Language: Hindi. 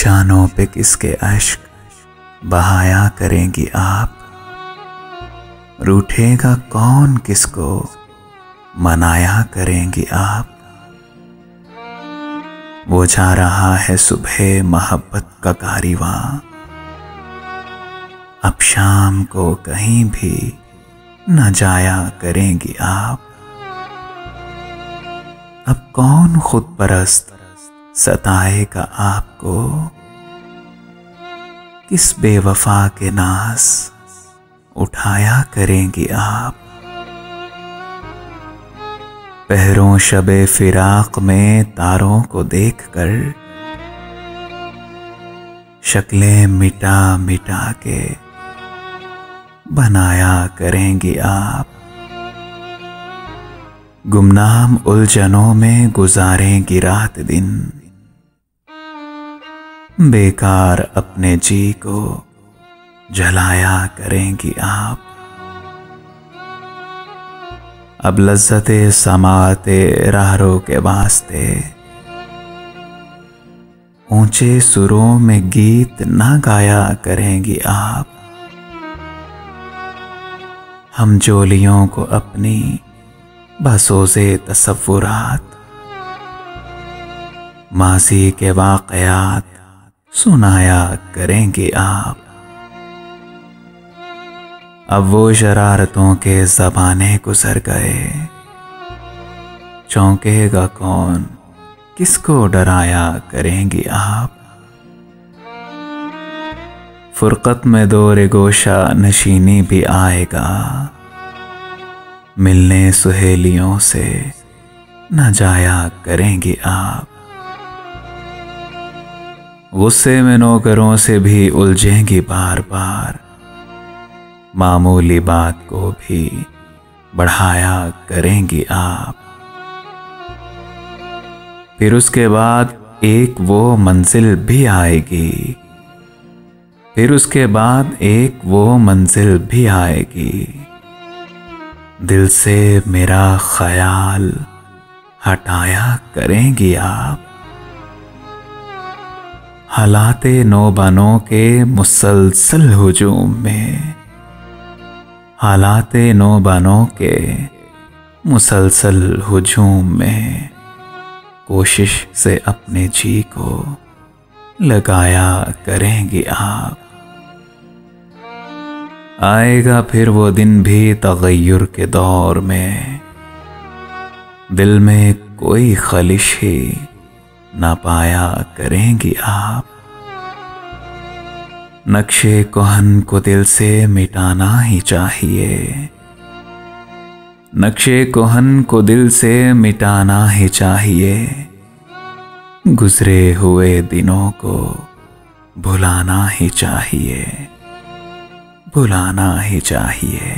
निशानों पे किसके अश्क बहाया करेंगी आप। रूठेगा कौन किसको मनाया करेंगी आप। वो जा रहा है सुबह मोहब्बत का कारवां, अब शाम को कहीं भी न जाया करेंगी आप। अब कौन खुद परस्त सताएगा आपको, किस बेवफा के नाज उठाया करेंगी आप। पहरों शबे फिराक में तारों को देखकर शक्लें मिटा मिटा के बनाया करेंगी आप। गुमनाम उलझनों में गुजारेंगी रात दिन, बेकार अपने जी को जलाया करेंगी आप। अब लज्जते समाते राहरों के वास्ते ऊंचे सुरों में गीत ना गाया करेंगी आप। हम जोलियों को अपनी बसोज़े तसव्वुरात माज़ी के वाक़यात सुनाया करेंगे आप। अब वो शरारतों के ज़माने गुज़र गए, चौंकेगा कौन किसको डराया करेंगी आप। फुरक़त में दौरे गोशा नशीनी भी आएगा, मिलने सुहेलियों से न जाया करेंगी आप। गुस्से में नौकरों से भी उलझेंगी बार बार, मामूली बात को भी बढ़ाया करेंगी आप। फिर उसके बाद एक वो मंजिल भी आएगी, फिर उसके बाद एक वो मंजिल भी आएगी, दिल से मेरा ख्याल हटाया करेंगी आप। हालाते नौबानों के मुसलसल हुजूम में, हालाते नौबानों के मुसलसल हुजूम में कोशिश से अपने जी को लगाया करेंगी आप। आएगा फिर वो दिन भी तग़य्युर के दौर में, दिल में कोई खलिश ही ना पाया करेंगी आप। नक्शे कोहन को दिल से मिटाना ही चाहिए, नक्शे कोहन को दिल से मिटाना ही चाहिए। गुजरे हुए दिनों को भुलाना ही चाहिए, भुलाना ही चाहिए।